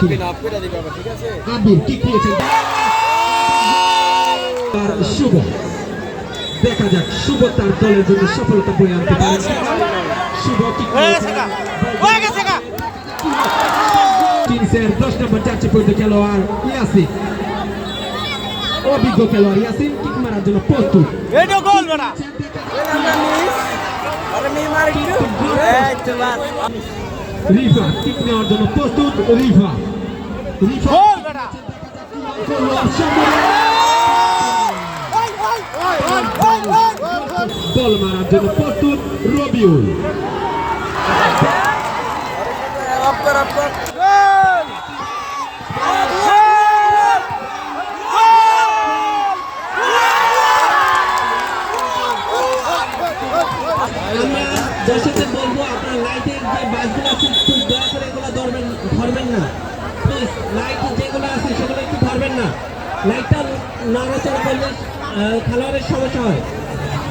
আবির kick নিয়েছেন আর শুভ, দেখা যাক শুভ তার দলের জন্য সফলতা বয়ে আনতে পারে। শুভ কিক নিয়েছেন 10 নম্বর চার্চে পড়তে খেলোয়াড় ইয়াসিন, অভিজ্ঞ খেলোয়াড় ইয়াসিন কিক মারার জন্য প্রস্তুত। রিফা কিক নেওয়ার জন্য প্রস্তুত। রিফা বল মারার জন্য প্রস্তুত। রবিউল দর্শকদের বলবো আপনার লাইটের যে বাসগুলো আছে একটু দয়া করে এগুলো ধরবেন না প্লিজ। লাইট যেগুলো আছে সেগুলো একটু ধরবেন না, লাইটটা নড়াচড়া করলে খেলোয়াড়ের সমস্যা হয়।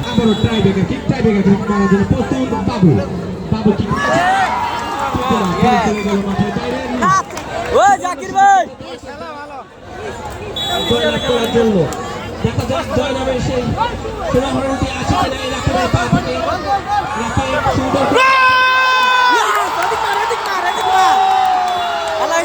আবারও ট্রাইব্রেকার কিক, ট্রাইব্রেকার কিক মারার জন্য প্রস্তুত। বাবু কিক জাকির ভাই জয়লাভ করার জন্য দেখা যাক জয়লাভের সেই সুনাহরণটি আসে কিনা। এই রাখের পা থেকে রাখে সুন্দর আল্লাহ